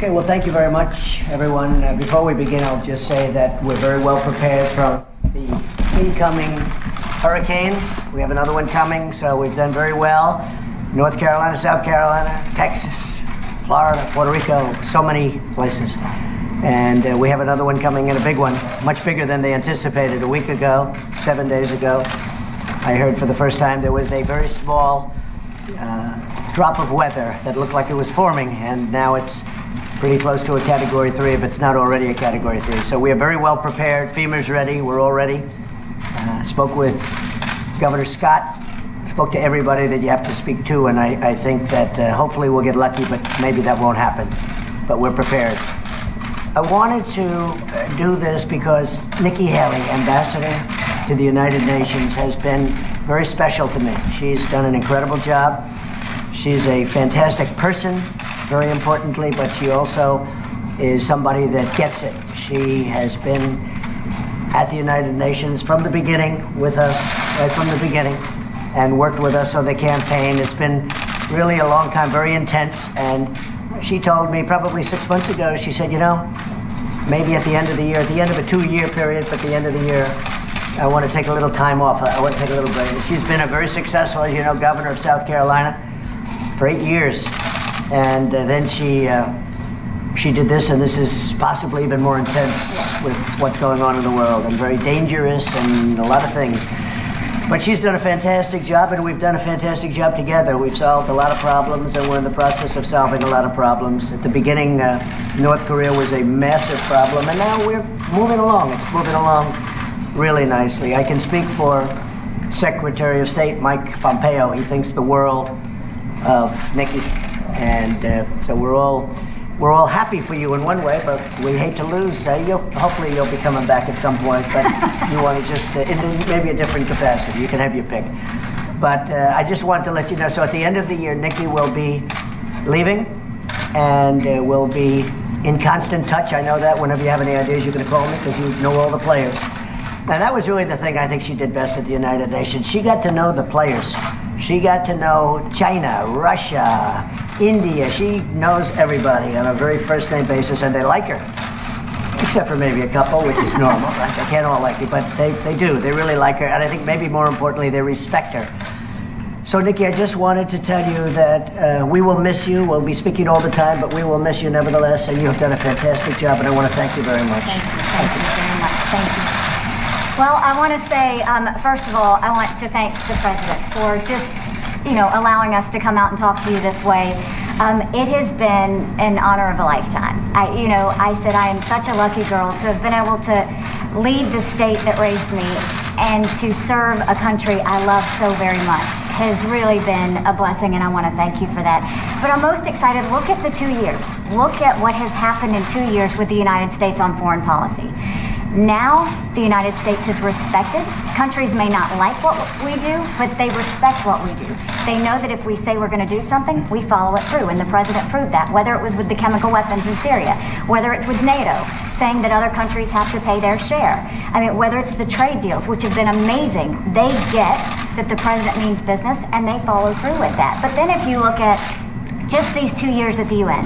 Okay, well, thank you very much, everyone. Before we begin, I'll just say that we're very well prepared for the incoming hurricane. We have another one coming, so we've done very well. North Carolina, South Carolina, Texas, Florida, Puerto Rico, so many places. And we have another one coming in, a big one, much bigger than they anticipated a week ago, 7 days ago. I heard for the first time there was a very small drop of weather that looked like it was forming, and now it's pretty close to a Category 3 if it's not already a Category 3. So we are very well prepared. FEMA's ready. We're all ready. Spoke with Governor Scott. Spoke to everybody that you have to speak to, and I think that hopefully we'll get lucky, but maybe that won't happen. But we're prepared. I wanted to do this because Nikki Haley, Ambassador to the United Nations, has been very special to me. She's done an incredible job. She's a fantastic person, very importantly, but she also is somebody that gets it. She has been at the United Nations from the beginning with us, right from the beginning, and worked with us on the campaign. It's been really a long time, very intense, and she told me probably 6 months ago, she said, you know, maybe at the end of the year, at the end of a 2-year period, but at the end of the year, I want to take a little time off. I want to take a little break. She's been a very successful, as you know, governor of South Carolina for 8 years. And then she did this, and this is possibly even more intense with what's going on in the world, and very dangerous and a lot of things. But she's done a fantastic job, and we've done a fantastic job together. We've solved a lot of problems, and we're in the process of solving a lot of problems. At the beginning, North Korea was a massive problem, and now we're moving along. It's moving along really nicely. I can speak for Secretary of State Mike Pompeo. He thinks the world of Nikki, and so we're all happy for you in one way, but we hate to lose. Hopefully you'll be coming back at some point, but you want to just, in maybe a different capacity. You can have your pick. But I just want to let you know, so at the end of the year, Nikki will be leaving, and we'll be in constant touch. I know that. Whenever you have any ideas, you're going to call me, because you know all the players. And that was really the thing I think she did best at the United Nations. She got to know the players. She got to know China, Russia, India. She knows everybody on a very first-name basis, and they like her. Except for maybe a couple, which is normal. Right? They can't all like you, but they do. They really like her, and I think maybe more importantly, they respect her. So, Nikki, I just wanted to tell you that we will miss you. We'll be speaking all the time, but we will miss you nevertheless, and you have done a fantastic job, and I want to thank you very much. Thank you very much. Thank you. Well, I want to say, first of all, I want to thank the President for just, allowing us to come out and talk to you this way. It has been an honor of a lifetime. I said I am such a lucky girl to have been able to lead the state that raised me and to serve a country I love so very much has really been a blessing, and I want to thank you for that. But I'm most excited. Look at the 2 years. Look at what has happened in 2 years with the United States on foreign policy. Now, the United States is respected. Countries may not like what we do, but they respect what we do. They know that if we say we're going to do something, we follow it through, and the President proved that, whether it was with the chemical weapons in Syria, whether it's with NATO, saying that other countries have to pay their share. Whether it's the trade deals, which have been amazing. They get that the President means business, and they follow through with that. But then if you look at just these 2 years at the UN,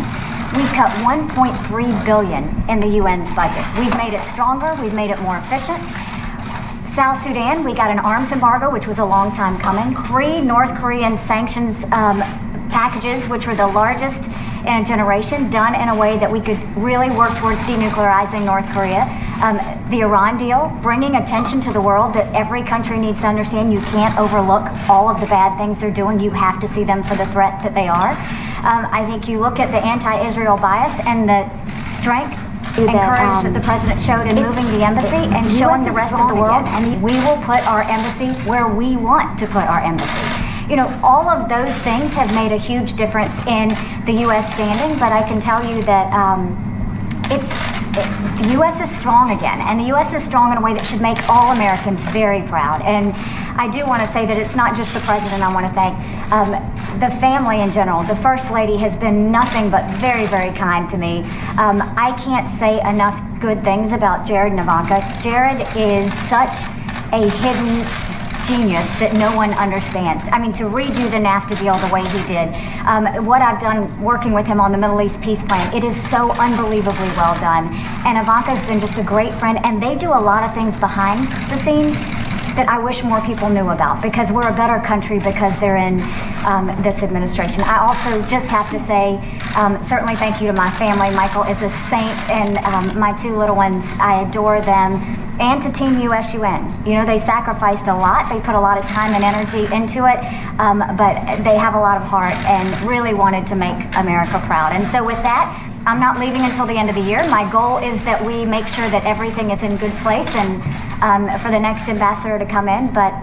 we've cut $1.3 billion in the UN's budget. We've made it stronger. We've made it more efficient. South Sudan, we got an arms embargo, which was a long time coming. 3 North Korean sanctions packages, which were the largest in a generation, done in a way that we could really work towards denuclearizing North Korea. The Iran deal, bringing attention to the world that every country needs to understand you can't overlook all of the bad things they're doing. You have to see them for the threat that they are. I think you look at the anti-Israel bias and the strength and courage that the President showed in moving the embassy and showing the rest of the world. And we will put our embassy where we want to put our embassy. All of those things have made a huge difference in the U.S. standing, but I can tell you that the U.S. is strong again, and the U.S. is strong in a way that should make all Americans very proud. And I do want to say that it's not just the President I want to thank. The family in general. The First Lady has been nothing but very, very kind to me. I can't say enough good things about Jared and Ivanka. Jared is such a hidden genius that no one understands. I mean, to redo the NAFTA deal the way he did, what I've done working with him on the Middle East peace plan, it is so unbelievably well done. And Ivanka's been just a great friend, and they do a lot of things behind the scenes that I wish more people knew about, because we're a better country because they're in this administration. I also just have to say, certainly thank you to my family. Michael is a saint, and my two little ones, I adore them. And to Team USUN. You know, they sacrificed a lot. They put a lot of time and energy into it, but they have a lot of heart and really wanted to make America proud. And so with that, I'm not leaving until the end of the year. My goal is that we make sure that everything is in good place and for the next ambassador to come in. But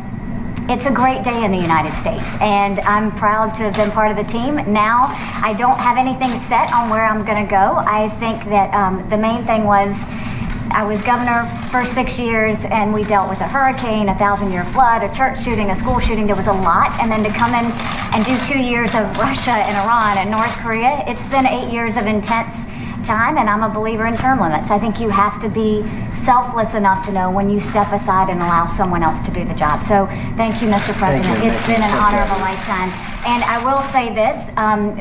it's a great day in the United States, and I'm proud to have been part of the team. Now, I don't have anything set on where I'm going to go. I think that the main thing was I was governor for 6 years, and we dealt with a hurricane, a 1,000-year flood, a church shooting, a school shooting. There was a lot. And then to come in and do 2 years of Russia and Iran and North Korea, it's been 8 years of intense time, and I'm a believer in term limits. I think you have to be selfless enough to know when you step aside and allow someone else to do the job. So thank you, Mr. President. It's been an honor of a lifetime. And I will say this,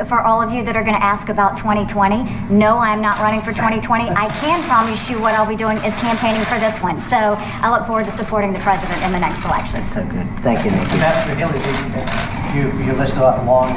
for all of you that are going to ask about 2020, no, I'm not running for 2020. I can promise you what I'll be doing is campaigning for this one. So I look forward to supporting the president in the next election. So good. Thank you, Nikki. Ambassador Haley, you listed off a long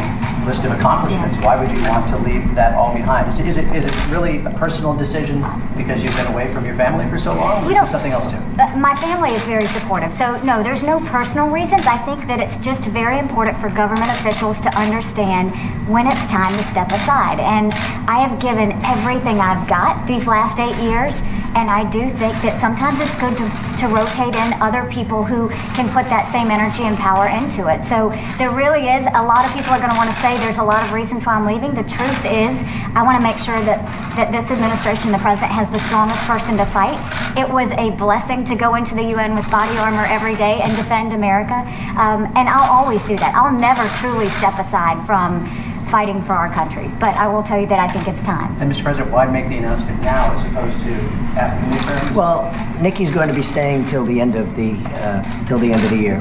list of accomplishments. Yeah. Why would you want to leave that all behind? Is it really a personal decision because you've been away from your family for so long? Or is there something else too? My family is very supportive. So no, there's no personal reasons. I think that it's just very important for government officials to understand when it's time to step aside. And I have given everything I've got these last 8 years. And I do think that sometimes it's good to rotate in other people who can put that same energy and power into it. So there really is, a lot of people are going to want to say there's a lot of reasons why I'm leaving. The truth is, I want to make sure that this administration, the president, has the strongest person to fight. It was a blessing to go into the UN with body armor every day and defend America. And I'll always do that. I'll never truly step aside from fighting for our country. But I will tell you that I think it's time. And Mr. President, why make the announcement now as opposed to after the midterms? Well, Nikki's going to be staying till the end of the year,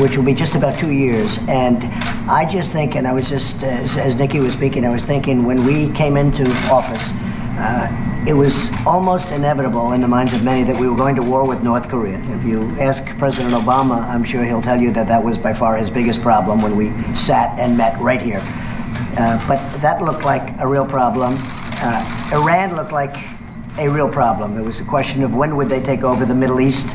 which will be just about 2 years. And I just think, and I was just as Nikki was speaking, I was thinking when we came into office, it was almost inevitable in the minds of many that we were going to war with North Korea. If you ask President Obama, I'm sure he'll tell you that that was by far his biggest problem when we sat and met right here. But that looked like a real problem. Iran looked like a real problem. It was a question of when would they take over the Middle East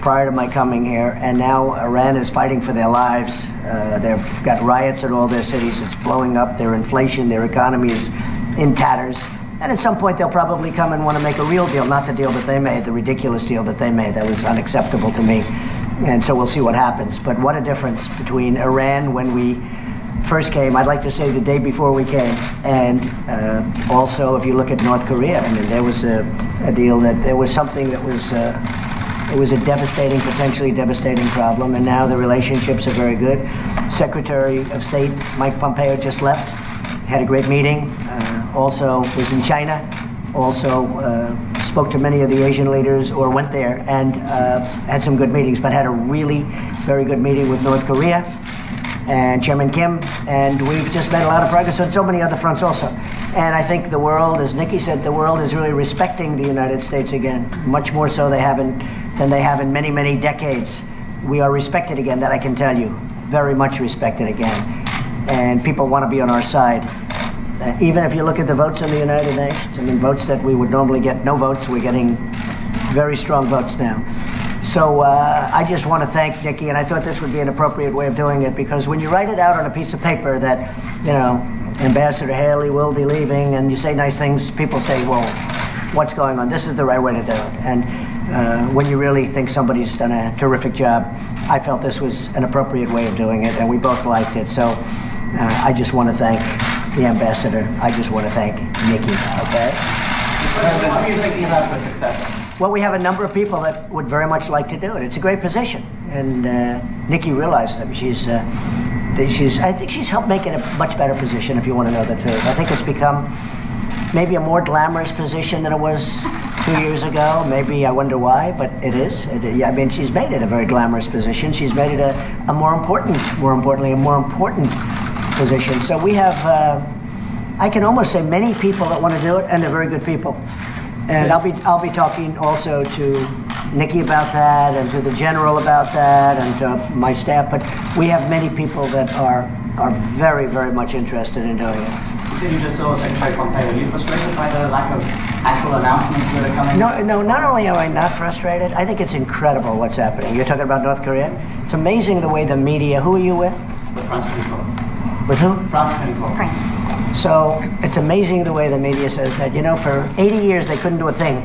prior to my coming here. And now Iran is fighting for their lives. They've got riots in all their cities. It's blowing up. Their inflation, their economy is in tatters. And at some point they'll probably come and want to make a real deal, not the deal that they made, the ridiculous deal that they made. That was unacceptable to me. And so we'll see what happens. But what a difference between Iran when we first came, I'd like to say the day before we came, and also if you look at North Korea, I mean, there was a deal that there was something that was it was a devastating, potentially devastating problem, and now the relationships are very good. Secretary of State Mike Pompeo just left, had a great meeting, also was in China, also spoke to many of the Asian leaders or went there and had some good meetings, but had a really very good meeting with North Korea and Chairman Kim, and we've just made a lot of progress on so many other fronts also. And I think the world, as Nikki said, the world is really respecting the United States again, much more so than they have in many, many decades. We are respected again, that I can tell you, very much respected again. And people want to be on our side. Even if you look at the votes in the United Nations, I mean, votes that we would normally get no votes, we're getting very strong votes now. So I just want to thank Nikki, and I thought this would be an appropriate way of doing it, because when you write it out on a piece of paper that, you know, Ambassador Haley will be leaving, and you say nice things, people say, well, what's going on? This is the right way to do it. And when you really think somebody's done a terrific job, I felt this was an appropriate way of doing it, and we both liked it. So I just want to thank the ambassador. I just want to thank Nikki, okay? President, who are you thinking about the successor? Well, we have a number of people that would very much like to do it. It's a great position, and Nikki realized that. I think she's helped make it a much better position, if you want to know the truth. I think it's become maybe a more glamorous position than it was 2 2 years ago. Maybe I wonder why, but it is. I mean, she's made it a very glamorous position. She's made it a more importantly, a more important position. So we have, I can almost say, many people that want to do it, and they're very good people. And I'll be talking also to Nikki about that, and to the general about that, and to my staff. But we have many people that are very, very much interested in doing it. You said you just saw Secretary Pompeo. Are you frustrated by the lack of actual announcements that are coming? No, not only am I not frustrated, I think it's incredible what's happening. You're talking about North Korea? It's amazing the way the media, who are you with? With France 24. With who? France 24. France. So it's amazing the way the media says that, for 80 years they couldn't do a thing.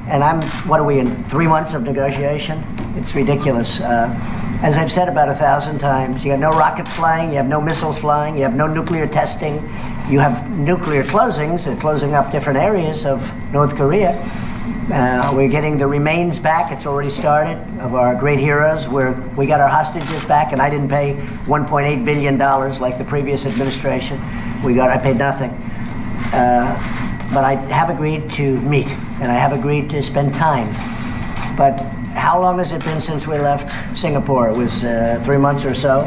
And what are we in, 3 months of negotiation? It's ridiculous. As I've said about 1,000 times, you have no rockets flying, you have no missiles flying, you have no nuclear testing, you have nuclear closings, they're closing up different areas of North Korea. We're getting the remains back, it's already started, of our great heroes. We got our hostages back, and I didn't pay $1.8 billion like the previous administration. I paid nothing. But I have agreed to meet, and I have agreed to spend time. But how long has it been since we left Singapore? It was 3 months or so.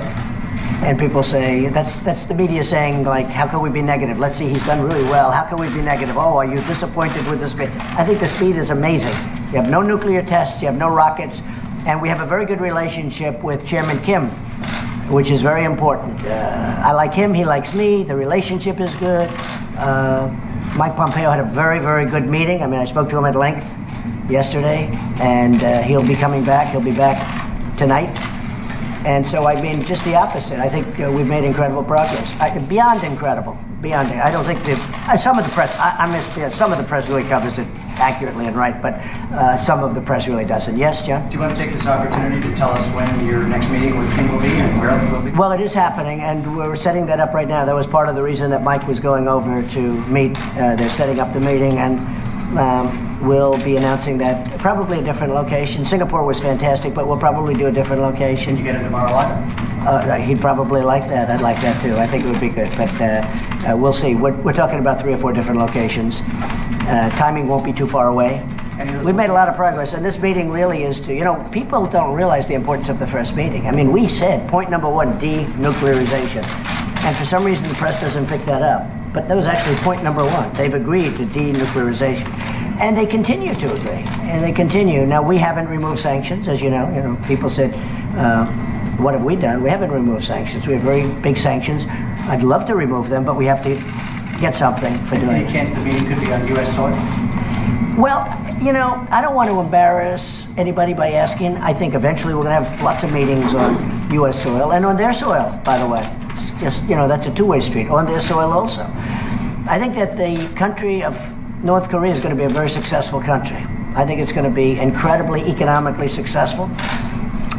And people say, that's the media saying, like, how can we be negative? Let's see, he's done really well. How can we be negative? Oh, are you disappointed with the speed? I think the speed is amazing. You have no nuclear tests, you have no rockets, and we have a very good relationship with Chairman Kim, which is very important. I like him, he likes me, the relationship is good. Mike Pompeo had a very, very good meeting. I mean, I spoke to him at length yesterday, and he'll be coming back. He'll be back tonight. And so, I mean, just the opposite. I think we've made incredible progress. Beyond incredible. Beyond it. I don't think that some of the press, some of the press really covers it accurately and right, but some of the press really doesn't. Yes, John? Do you want to take this opportunity to tell us when your next meeting with King will be and where it will be? Well, it is happening, and we're setting that up right now. That was part of the reason that Mike was going over to meet. They're setting up the meeting, and we'll be announcing that probably a different location. Singapore was fantastic, but we'll probably do a different location. Can you get into Mar-a-Lago? He'd probably like that. I'd like that too. I think it would be good, but we'll see. We're talking about 3 or 4 different locations. Timing won't be too far away. We've made a lot of progress, and this meeting really is to, people don't realize the importance of the first meeting. I mean, we said point number 1, denuclearization, and for some reason the press doesn't pick that up. But that was actually point number 1. They've agreed to denuclearization, and they continue to agree, and they continue. Now, we haven't removed sanctions, as you know. People said, what have we done? We haven't removed sanctions. We have very big sanctions. I'd love to remove them, but we have to get something for doing it. Any chance the meeting could be on U.S. soil? Well, I don't want to embarrass anybody by asking. I think eventually we're going to have lots of meetings on U.S. soil and on their soil, by the way. It's just, that's a two-way street, on their soil also. I think that the country of North Korea is going to be a very successful country. I think it's going to be incredibly economically successful,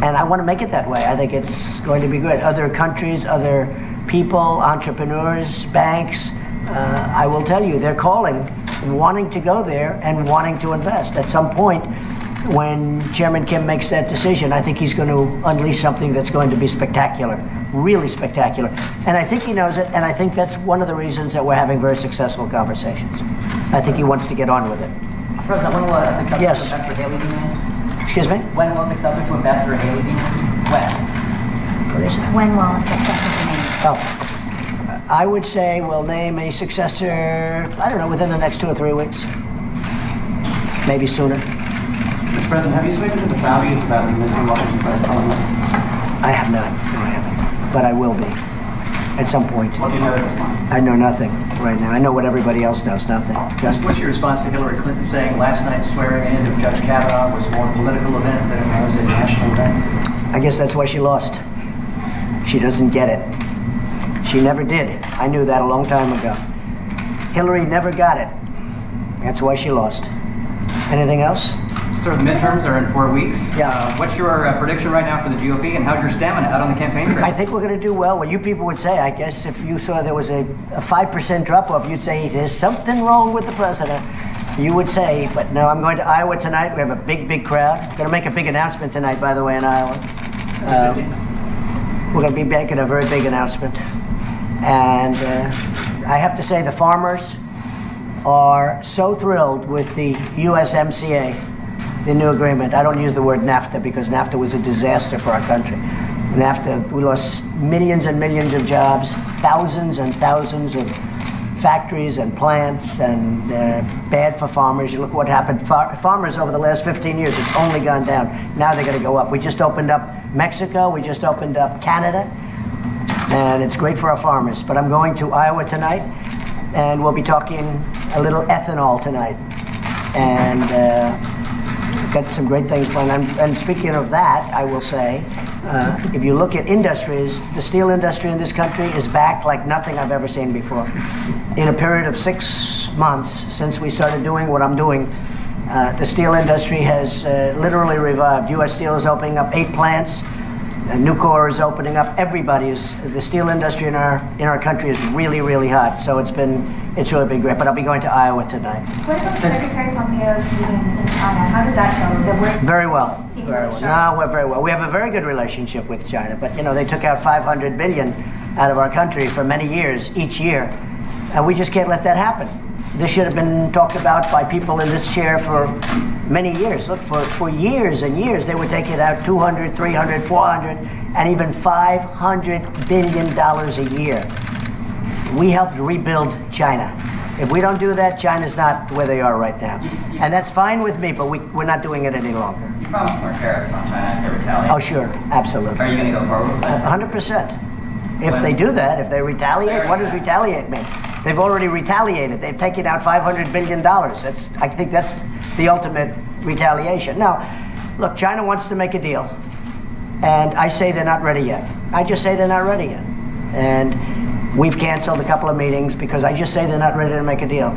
and I want to make it that way. I think it's going to be great. Other countries, other people, entrepreneurs, banks, I will tell you, they're calling, wanting to go there and wanting to invest. At some point, when Chairman Kim makes that decision, I think he's going to unleash something that's going to be spectacular, really spectacular. And I think he knows it, and I think that's one of the reasons that we're having very successful conversations. I think he wants to get on with it. President, when will a successor Yes. to Ambassador Haley be named? Excuse me? When will a successor to Ambassador Haley be named? When? What is it? When will a successor be named? Oh. I would say we'll name a successor, I don't know, within the next 2 or 3 weeks. Maybe sooner. Mr. President, have you spoken to the Saudis about the missing Washington press parliament? I have not. No, I haven't. But I will be at some point. What do you know at this point? I know nothing right now. I know what everybody else knows, nothing. Just What's your response to Hillary Clinton saying last night's swearing in of Judge Kavanaugh was more a political event than it was a national event? I guess that's why she lost. She doesn't get it. She never did. I knew that a long time ago. Hillary never got it. That's why she lost. Anything else? Sir, the midterms are in 4 weeks. Yeah. What's your prediction right now for the GOP, and how's your stamina out on the campaign trail? I think we're going to do well. What you people would say, I guess, if you saw there was a 5% drop-off, you'd say there's something wrong with the president. You would say, but no, I'm going to Iowa tonight. We have a big, big crowd. Going to make a big announcement tonight, by the way, in Iowa. We're going to be making a very big announcement. And I have to say the farmers are so thrilled with the USMCA, the new agreement. I don't use the word NAFTA because NAFTA was a disaster for our country. NAFTA, we lost millions and millions of jobs, thousands and thousands of factories and plants, and bad for farmers. You look what happened. Farmers over the last 15 years, it's only gone down. Now they're going to go up. We just opened up Mexico. We just opened up Canada. And it's great for our farmers. But I'm going to Iowa tonight, and we'll be talking a little ethanol tonight. And got some great things planned. And speaking of that, I will say, if you look at industries, the steel industry in this country is back like nothing I've ever seen before. In a period of 6 months since we started doing what I'm doing, the steel industry has literally revived. U.S. Steel is opening up 8 plants. Nucor is opening up. The steel industry in our country is really, really hot. So it's really been great. But I'll be going to Iowa tonight. What about Secretary Pompeo's meeting in China? How did that go? Very well. Very well. No, we're very well. We have a very good relationship with China. But they took out $500 billion out of our country for many years, each year, and we just can't let that happen. This should have been talked about by people in this chair for many years. Look, for years and years, they were taking out $200, $300, $400, and even $500 billion a year. We helped rebuild China. If we don't do that, China's not where they are right now. And that's fine with me, but we're not doing it any longer. You promised more tariffs on China if they retaliate. Oh, sure. Absolutely. Are you going to go forward with that? 100%. If they do that, if they retaliate, what does retaliate mean? They've already retaliated. They've taken out $500 billion. I think that's the ultimate retaliation. Now, look, China wants to make a deal. And I say they're not ready yet. I just say they're not ready yet. And we've canceled a couple of meetings because I just say they're not ready to make a deal.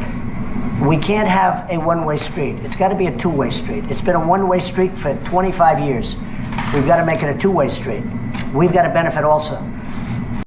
We can't have a one-way street. It's got to be a two-way street. It's been a one-way street for 25 years. We've got to make it a two-way street. We've got to benefit also.